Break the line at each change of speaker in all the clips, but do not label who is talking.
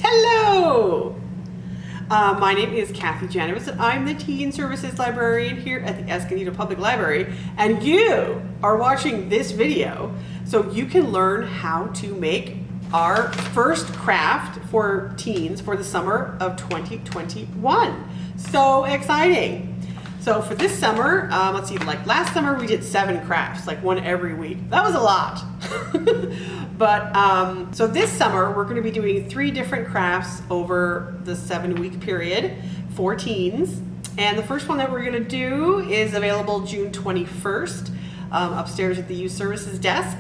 Hello! My name is Cathy Janowitz, and I'm the Teen Services Librarian here at the Escondido Public Library, and you are watching this video so you can learn how to make our first craft for teens for the summer of 2021. So exciting! So for this summer, let's see, like last summer we did 7 crafts, like one every week. That was a lot. But so this summer we're going to be doing 3 different crafts over the 7-week period for teens. And the first one that we're going to do is available June 21st upstairs at the Youth Services desk.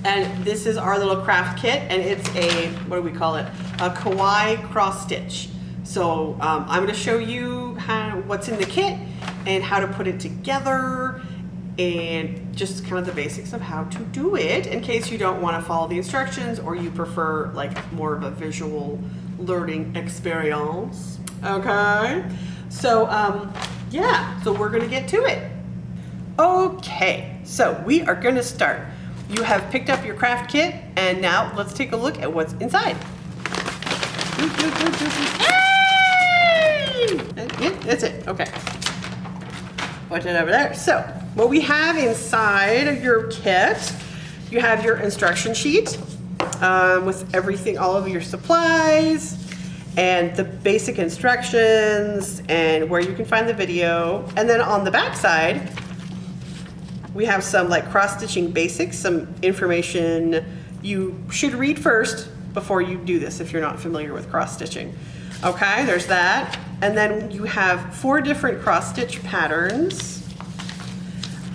And this is our little craft kit, and it's a, what do we call it? A Kawaii cross stitch. So I'm going to show you what's in the kit and how to put it together and just kind of the basics of how to do it in case you don't want to follow the instructions or you prefer like more of a visual learning experience. Okay, so yeah, so we're going to get to it. Okay, so we are going to start. You have picked up your craft kit, and now let's take a look at what's inside. Yeah, that's it. Okay. Put it over there. So, what we have inside of your kit, you have your instruction sheet with everything, all of your supplies, and the basic instructions, and where you can find the video. And then on the back side, we have some like cross-stitching basics, some information you should read first before you do this if you're not familiar with cross-stitching. Okay, there's that. And then you have 4 different cross-stitch patterns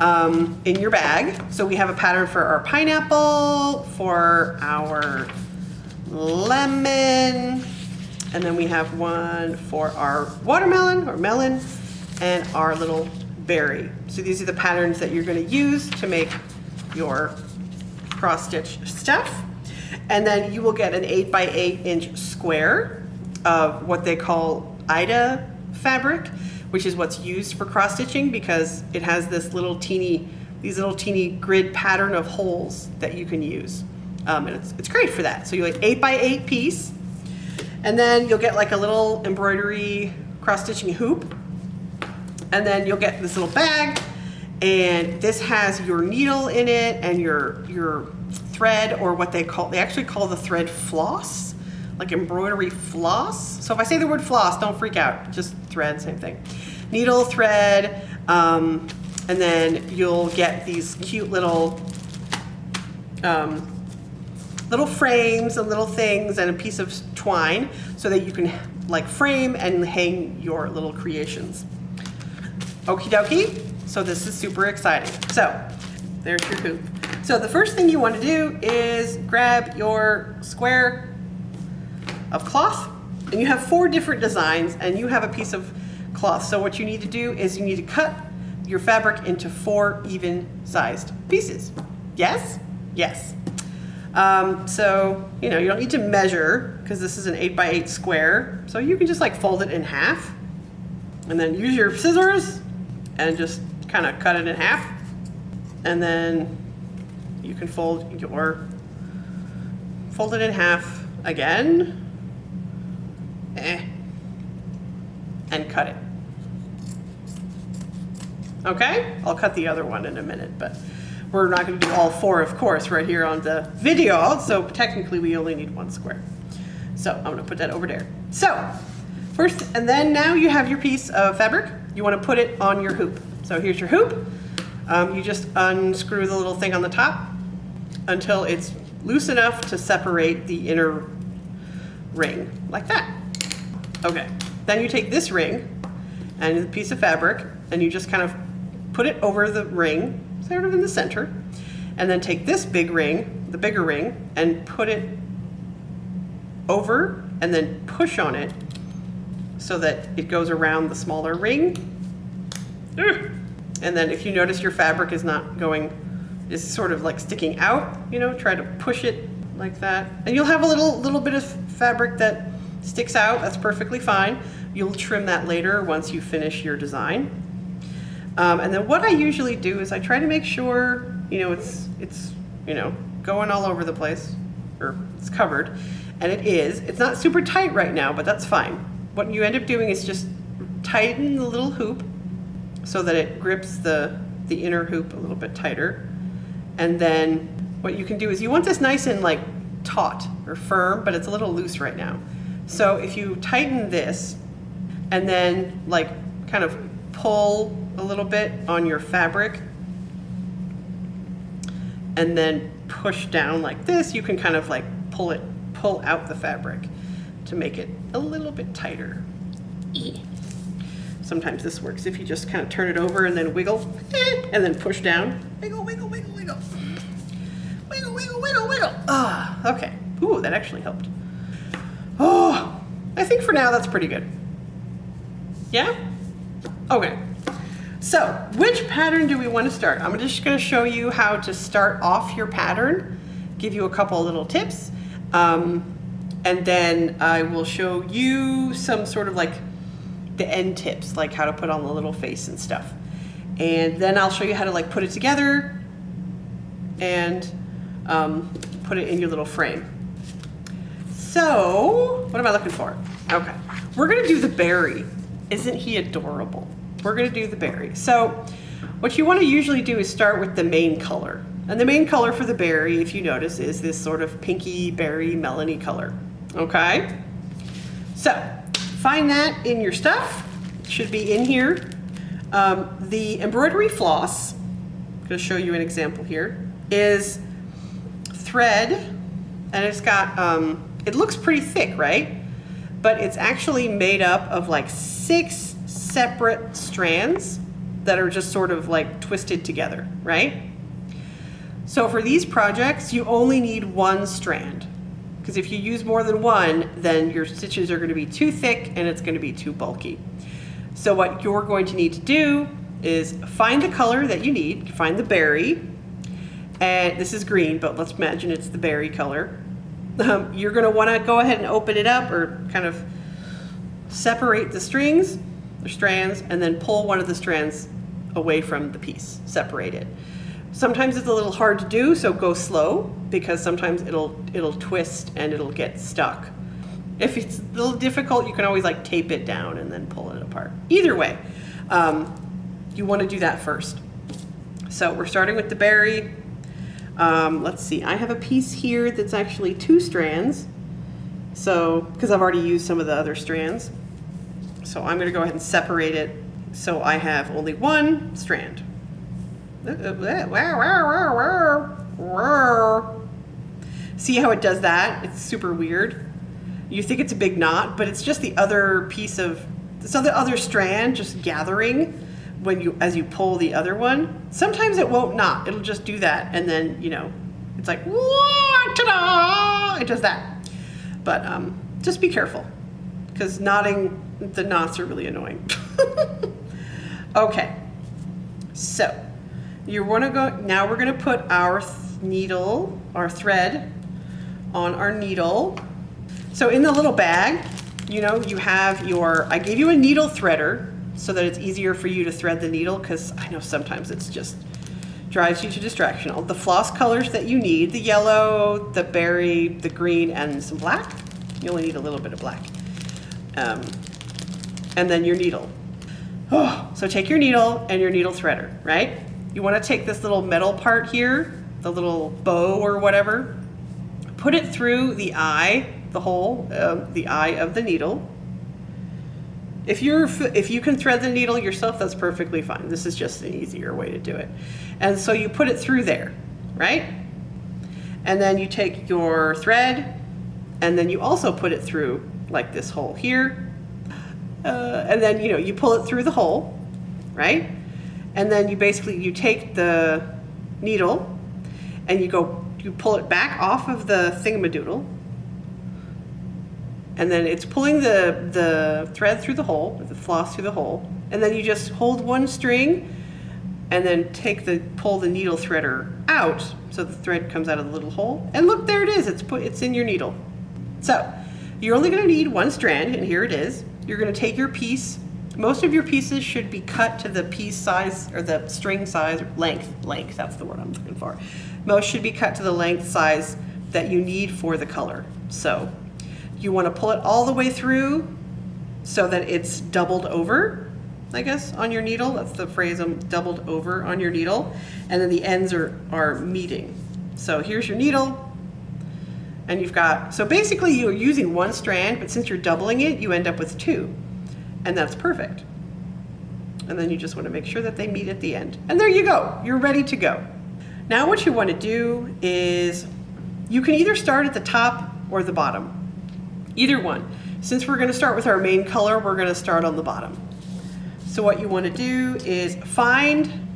in your bag. So we have a pattern for our pineapple, for our lemon, and then we have one for our watermelon or melon, and our little berry. So these are the patterns that you're going to use to make your cross-stitch stuff. And then you will get an 8 by 8 inch square of what they call Ida fabric, which is what's used for cross stitching because it has this little teeny grid pattern of holes that you can use, and it's great for that. So you like 8 by 8 piece, and then you'll get like a little embroidery cross stitching hoop, and then you'll get this little bag, and this has your needle in it and your thread, or what they actually call the thread floss. Like embroidery floss. So if I say the word floss, don't freak out. Just thread, same thing. Needle, thread, and then you'll get these cute little frames and little things and a piece of twine so that you can like frame and hang your little creations. Okie dokie. So this is super exciting. So there's your hoop. So the first thing you want to do is grab your square of cloth, and you have 4 different designs, and you have a piece of cloth. So what you need to do is you need to cut your fabric into 4 even sized pieces. Yes? Yes. So, you don't need to measure because this is an 8 by 8 square. So you can just like fold it in half and then use your scissors and just kind of cut it in half. And then you can fold it in half again. And cut it. Okay, I'll cut the other one in a minute, but we're not going to do all 4, of course, right here on the video. So technically we only need 1 square. So I'm going to put that over there. So first, and then now you have your piece of fabric. You want to put it on your hoop. So here's your hoop. You just unscrew the little thing on the top until it's loose enough to separate the inner ring, like that. Okay, then you take this ring and a piece of fabric and you just kind of put it over the ring, sort of in the center, and then take this big ring, the bigger ring, and put it over and then push on it so that it goes around the smaller ring. And then if you notice your fabric is sort of like sticking out, try to push it like that. And you'll have a little bit of fabric that sticks out. That's perfectly fine. You'll trim that later once you finish your design. And then what I usually do is I try to make sure it's going all over the place, or it's covered, And it is. It's not super tight right now, but that's fine. What you end up doing is just tighten the little hoop so that it grips the inner hoop a little bit tighter. And then what you can do is you want this nice and like taut or firm, but it's a little loose right now. So if you tighten this and then like kind of pull a little bit on your fabric and then push down like this, you can kind of like pull out the fabric to make it a little bit tighter. Sometimes this works if you just kind of turn it over and then wiggle and then push down. Wiggle, wiggle, wiggle, wiggle. Wiggle, wiggle, wiggle, wiggle. Ah, okay. Ooh, that actually helped. Oh, I think for now that's pretty good. Yeah? Okay. So, which pattern do we want to start? I'm just going to show you how to start off your pattern, give you a couple little tips, and then I will show you some sort of like the end tips, like how to put on the little face and stuff. And then I'll show you how to like put it together and put it in your little frame. So, what am I looking for? Okay, we're gonna do the berry. Isn't he adorable? We're gonna do the berry. So, what you wanna usually do is start with the main color. And the main color for the berry, if you notice, is this sort of pinky berry melony color. Okay? So, find that in your stuff. It should be in here. The embroidery floss, I'm gonna show you an example here, is thread, and it's got, it looks pretty thick, right? But it's actually made up of like 6 separate strands that are just sort of like twisted together, right? So for these projects, you only need 1 strand, because if you use more than one, then your stitches are going to be too thick and it's going to be too bulky. So what you're going to need to do is find the color that you need, find the berry, and this is green, but let's imagine it's the berry color. You're going to want to go ahead and open it up or kind of separate the strings or strands and then pull one of the strands away from the piece, separate it. Sometimes it's a little hard to do, so go slow, because sometimes it'll twist and it'll get stuck. If it's a little difficult, you can always like tape it down and then pull it apart. Either way, you want to do that first. So we're starting with the berry. Let's see, I have a piece here that's actually 2 strands. So, because I've already used some of the other strands. So I'm going to go ahead and separate it so I have only 1 strand. See how it does that? It's super weird. You think it's a big knot, but it's just the other piece of this other strand just gathering as you pull the other one. Sometimes it won't knot. It'll just do that, and then it's like ta-da! It does that. But just be careful, because knotting the knots are really annoying. Okay, so you want to go now. We're going to put our needle, our thread, on our needle. So in the little bag, you have I gave you a needle threader so that it's easier for you to thread the needle, because I know sometimes it's just drives you to distraction. All the floss colors that you need: the yellow, the berry, the green, and some black. You only need a little bit of black. And then your needle. Oh, so take your needle and your needle threader, right? You want to take this little metal part here, the little bow or whatever, put it through the eye, the hole, the eye of the needle. If you can thread the needle yourself, that's perfectly fine. This is just an easier way to do it. And so you put it through there, right? And then you take your thread, and then you also put it through like this hole here. And then you pull it through the hole, right? And then you take the needle and you pull it back off of the thingamadoodle, and then it's pulling the thread through the hole, the floss through the hole, and then you just hold 1 string and then pull the needle threader out so the thread comes out of the little hole, and look, there it is. It's in your needle. So you're only going to need 1 strand, and here it is. You're going to take your piece. Most of your pieces should be cut to the piece size, or the string size, length, that's the word I'm looking for. Most should be cut to the length size that you need for the color. So You want to pull it all the way through so that it's doubled over, I guess, on your needle. That's the phrase, doubled over on your needle. And then the ends are meeting. So here's your needle. And you've got, so basically you're using one strand, but since you're doubling it, you end up with two. And that's perfect. And then you just want to make sure that they meet at the end. And there you go, you're ready to go. Now what you want to do is, you can either start at the top or the bottom. Either one. Since we're going to start with our main color, we're going to start on the bottom. So what you want to do is find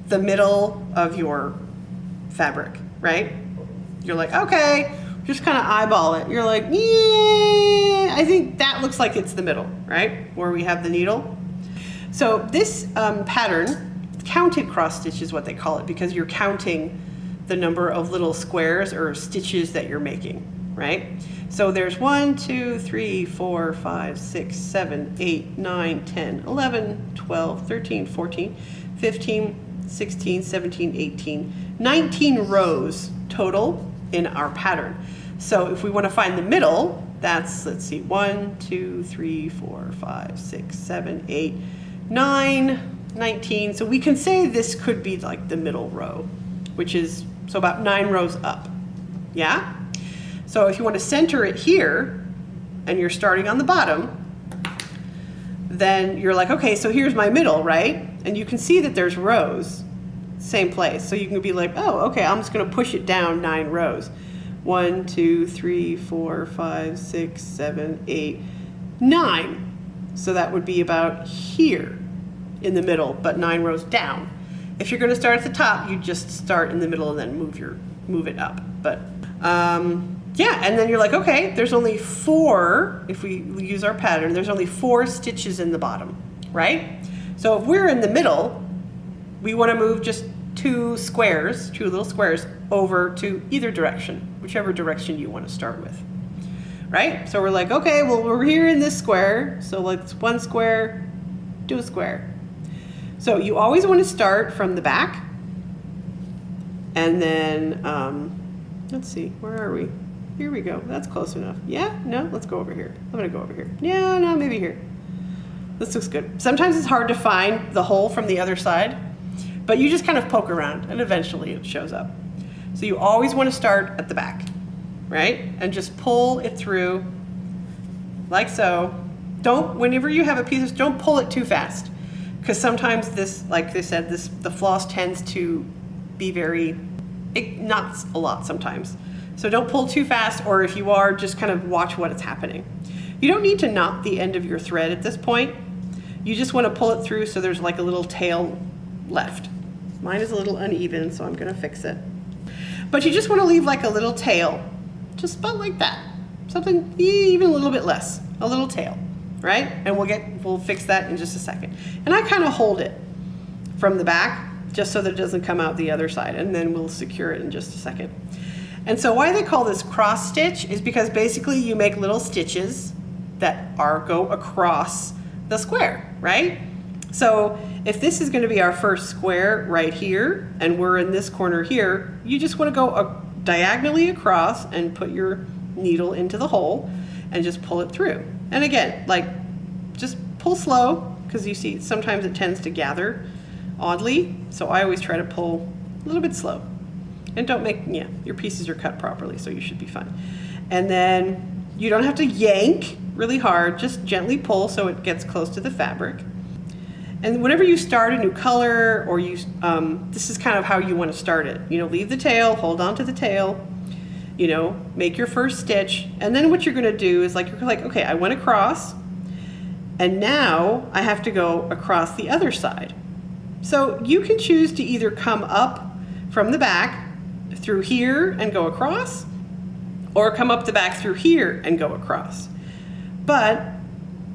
the middle of your fabric, right? You're like, okay, just kind of eyeball it. You're like, yeah, I think that looks like it's the middle, right? Where we have the needle. So this pattern, counted cross stitch is what they call it, because you're counting the number of little squares or stitches that you're making, right? So there's 1, 2, 3, 4, 5, 6, 7, 8, 9, 10, 11, 12, 13, 14, 15, 16, 17, 18, 19 rows total in our pattern. So if we want to find the middle, that's, let's see, 1, 2, 3, 4, 5, 6, 7, 8, 9, 19. So we can say this could be like the middle row, which is, so about 9 rows up. Yeah? So if you want to center it here, and you're starting on the bottom, then you're like, okay, so here's my middle, right? And you can see that there's rows, same place. So you can be like, oh, okay, I'm just going to push it down 9 rows. 1, 2, 3, 4, 5, 6, 7, 8, 9. So that would be about here in the middle, but 9 rows down. If you're going to start at the top, you just start in the middle and then move it up. But yeah, and then you're like, okay, there's only 4, if we use our pattern, there's only 4 stitches in the bottom, right? So if we're in the middle, we want to move just 2 squares, 2 little squares, over to either direction, whichever direction you want to start with, right? So we're like, okay, well, we're here in this square, so let's 1 square, do a square. So you always want to start from the back, and then, let's see, where are we? Here we go, that's close enough. Yeah, no, let's go over here. I'm gonna go over here. Yeah, no, maybe here. This looks good. Sometimes it's hard to find the hole from the other side, but you just kind of poke around and eventually it shows up. So you always want to start at the back, right? And just pull it through like so. Don't, whenever you have a piece, don't pull it too fast, because sometimes this, like they said, the floss tends to be it knots a lot sometimes. So don't pull too fast, or if you are, just kind of watch what is happening. You don't need to knot the end of your thread at this point. You just want to pull it through so there's like a little tail left. Mine is a little uneven, so I'm going to fix it. But you just want to leave like a little tail, just about like that. Something even a little bit less, a little tail, right? And we'll fix that in just a second. And I kind of hold it from the back just so that it doesn't come out the other side, and then we'll secure it in just a second. And so why they call this cross stitch is because basically you make little stitches that go across the square, right? So if this is going to be our first square right here, and we're in this corner here, you just want to go diagonally across and put your needle into the hole and just pull it through. And again, like, just pull slow, because you see sometimes it tends to gather oddly. So I always try to pull a little bit slow. And don't make, your pieces are cut properly, so you should be fine. And then you don't have to yank really hard, just gently pull so it gets close to the fabric. And whenever you start a new color, or this is kind of how you want to start it. Leave the tail, hold on to the tail, make your first stitch. And then what you're going to do is you're like, okay, I went across, and now I have to go across the other side. So you can choose to either come up from the back through here and go across, or come up the back through here and go across. But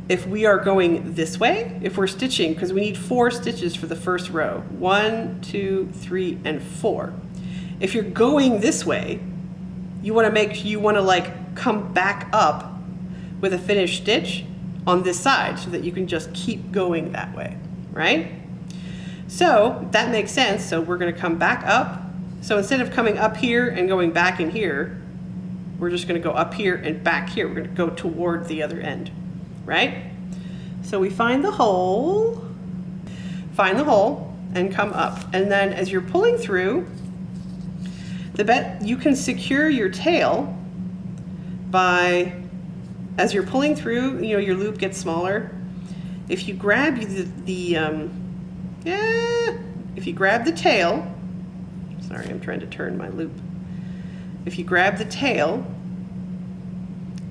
if we are going this way, if we're stitching, because we need 4 stitches for the first row, 1, 2, 3, and 4. If you're going this way, you want to come back up with a finished stitch on this side so that you can just keep going that way, right? So that makes sense. So we're going to come back up. So instead of coming up here and going back in here, We're just gonna go up here and back here. We're gonna go toward the other end, right? So we find the hole and come up. And then as you're pulling through, you can secure your tail by, as you're pulling through, you know, your loop gets smaller. If you grab if you grab the tail, sorry, I'm trying to turn my loop. If you grab the tail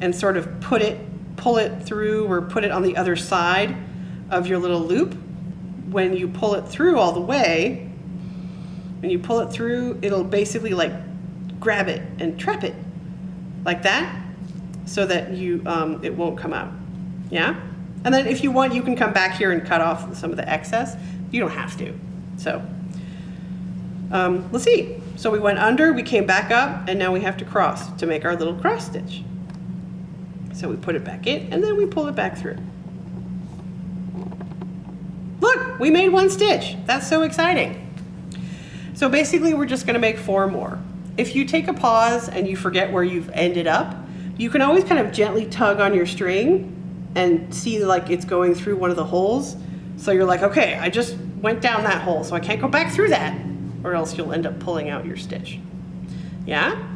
and sort of pull it through or put it on the other side of your little loop, when you pull it through all the way, when you pull it through, it'll basically like grab it and trap it like that so that it won't come out. Yeah? And then if you want, you can come back here and cut off some of the excess. You don't have to. So let's see. So we went under, we came back up, and now we have to cross to make our little cross stitch. So we put it back in, and then we pull it back through. Look, we made one stitch. That's so exciting. So basically, we're just gonna make 4 more. If you take a pause and you forget where you've ended up, you can always kind of gently tug on your string and see like it's going through one of the holes. So you're like, okay, I just went down that hole, so I can't go back through that, or else you'll end up pulling out your stitch. Yeah?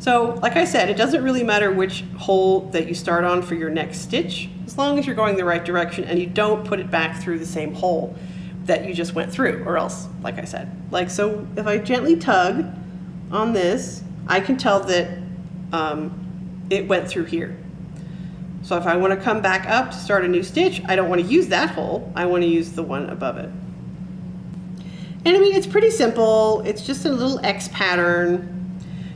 So, like I said, it doesn't really matter which hole that you start on for your next stitch, as long as you're going the right direction and you don't put it back through the same hole that you just went through, or else, like I said. Like, so if I gently tug on this, I can tell that it went through here. So if I want to come back up to start a new stitch, I don't want to use that hole. I want to use the one above it. And I mean, it's pretty simple. It's just a little X pattern.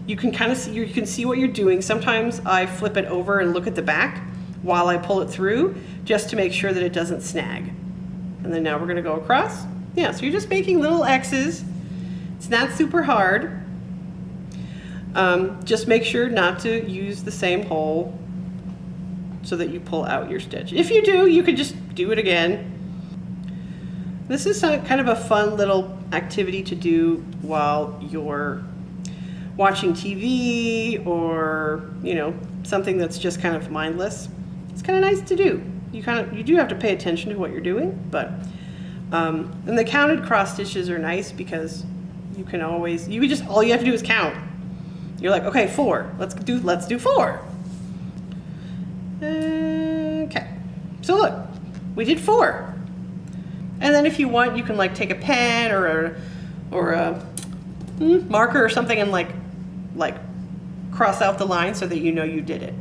You can kind of see, you can see what you're doing. Sometimes I flip it over and look at the back while I pull it through, just to make sure that it doesn't snag. And then now we're going to go across. Yeah, so you're just making little X's. It's not super hard. Just make sure not to use the same hole so that you pull out your stitch. If you do, you could just do it again. This is kind of a fun little activity to do while you're watching TV or, you know, something that's just kind of mindless. It's kind of nice to do. You do have to pay attention to what you're doing, but and the counted cross stitches are nice because you can always, all you have to do is count. You're like, okay, 4. Let's do 4. Okay. So look, we did 4. And then if you want, you can like take a pen or a marker or something and like cross out the line so that you know you did it.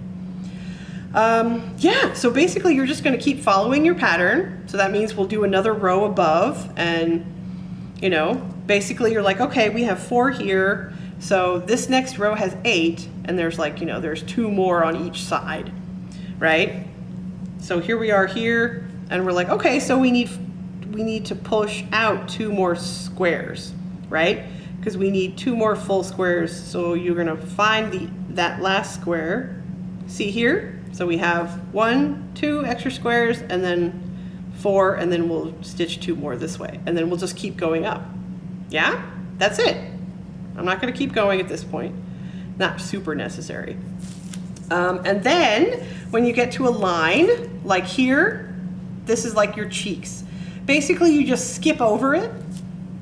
Yeah, so basically you're just going to keep following your pattern. So that means we'll do another row above, and you know, basically you're like, okay, we have 4 here. So this next row has 8, and there's like, you know, there's 2 more on each side, right? So here we are here, and we're like, okay, so we need to push out 2 more squares, right? Because we need 2 more full squares. So you're gonna find that last square. See here? So we have 1, 2 extra squares, and then 4, and then we'll stitch 2 more this way, and then we'll just keep going up. Yeah, that's it. I'm not going to keep going at this point. Not super necessary. And then when you get to a line, like here, this is like your cheeks. Basically, you just skip over it.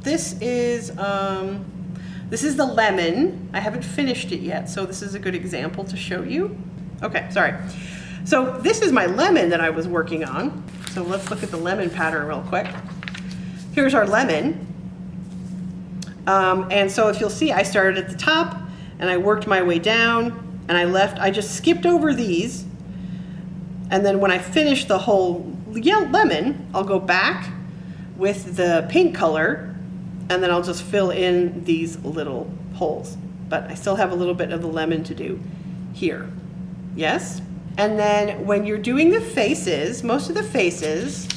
This is the lemon. I haven't finished it yet, so this is a good example to show you. Okay, sorry. So this is my lemon that I was working on. So let's look at the lemon pattern real quick. Here's our lemon. And so if you'll see, I started at the top and I worked my way down, and I just skipped over these. And then when I finish the whole lemon, I'll go back with the pink color, and then I'll just fill in these little holes. But I still have a little bit of the lemon to do here. Yes? And then when you're doing the faces, most of the faces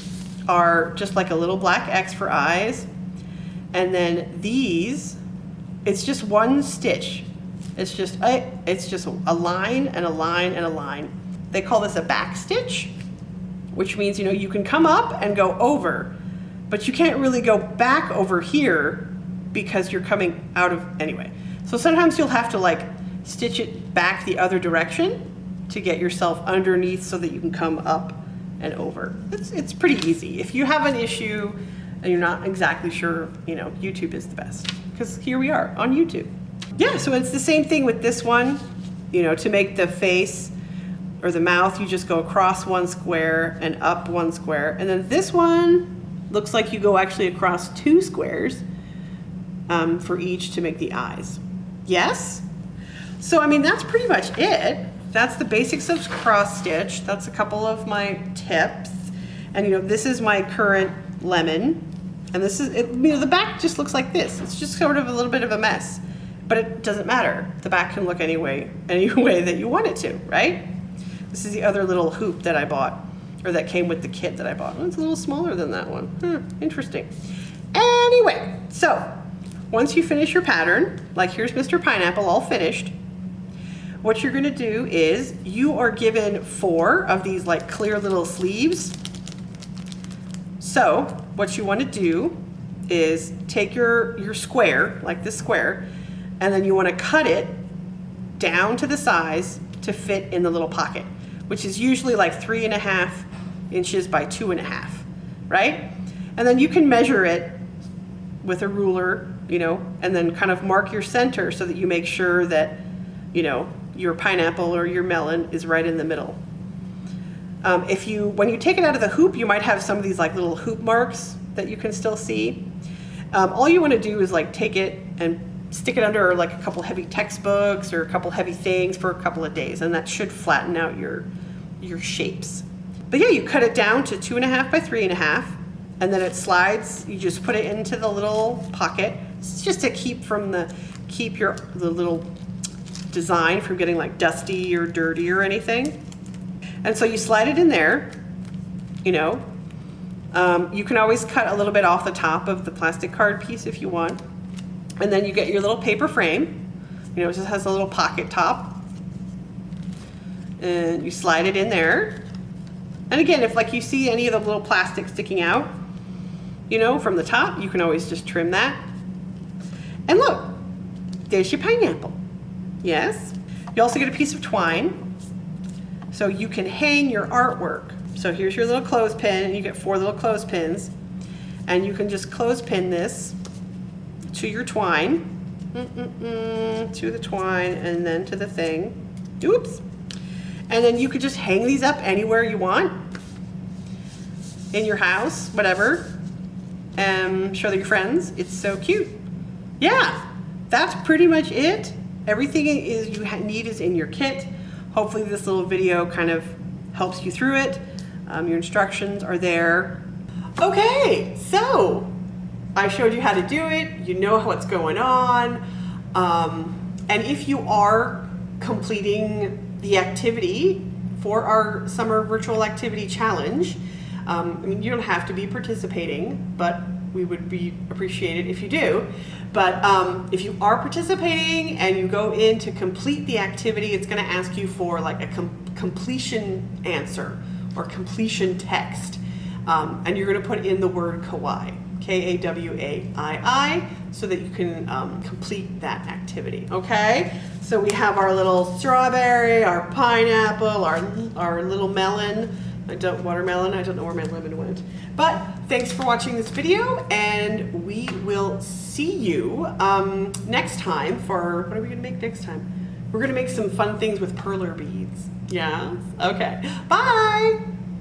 are just like a little black X for eyes. And then these, it's just one stitch. It's just a line and a line and a line. They call this a back stitch, which means, you know, you can come up and go over, but you can't really go back over here because you're coming out of, anyway. So sometimes you'll have to like stitch it back the other direction to get yourself underneath so that you can come up and over. It's pretty easy. If you have an issue and you're not exactly sure, you know, YouTube is the best, because here we are on YouTube. Yeah, so it's the same thing with this one. You know, to make the face or the mouth, you just go across one square and up one square. And then this one looks like you go actually across 2 squares for each to make the eyes. Yes? So, I mean, that's pretty much it. That's the basics of cross stitch. That's a couple of my tips. And you know, this is my current lemon. And this is, you know, the back just looks like this. It's just sort of a little bit of a mess, but it doesn't matter. The back can look any way that you want it to, right? This is the other little hoop that I bought, or that came with the kit that I bought. Oh, it's a little smaller than that one. Interesting. Anyway, so once you finish your pattern, like here's Mr. Pineapple all finished, what you're gonna do is you are given 4 of these like clear little sleeves. So what you wanna do is take your square, like this square, and then you wanna cut it down to the size to fit in the little pocket, which is usually like 3.5 inches by 2.5, right? And then you can measure it with a ruler, you know, and then kind of mark your center so that you make sure that, you know, your pineapple or your melon is right in the middle. When you take it out of the hoop, you might have some of these like little hoop marks that you can still see. All you want to do is like take it and stick it under like a couple heavy textbooks or a couple heavy things for a couple of days, and that should flatten out your shapes. But yeah, you cut it down to 2.5 by 3.5, and then it slides. You just put it into the little pocket. It's just to keep the little design from getting like dusty or dirty or anything. And so you slide it in there, you know. You can always cut a little bit off the top of the plastic card piece if you want. And then you get your little paper frame, you know, it just has a little pocket top. And you slide it in there. And again, if like you see any of the little plastic sticking out, you know, from the top, you can always just trim that. And look, there's your pineapple. Yes. You also get a piece of twine, so you can hang your artwork. So here's your little clothespin, and you get 4 little clothespins, and you can just clothespin this to your twine, to the twine, and then to the thing. Oops. And then you could just hang these up anywhere you want, in your house, whatever, and show your friends. It's so cute. Yeah, that's pretty much it. Everything you need is in your kit. Hopefully this little video kind of helps you through it. Your instructions are there. Okay, so I showed you how to do it. You know what's going on. And if you are completing the activity for our summer virtual activity challenge, I mean, you don't have to be participating, but we would be appreciated if you do. But if you are participating and you go in to complete the activity, it's going to ask you for like a completion answer or completion text. And you're going to put in the word Kawaii, Kawaii, so that you can complete that activity. Okay? So we have our little strawberry, our pineapple, our little melon. Watermelon, I don't know where my lemon went. But thanks for watching this video, and we will see you next time for, what are we gonna make next time? We're gonna make some fun things with perler beads. Yeah? Okay. Bye!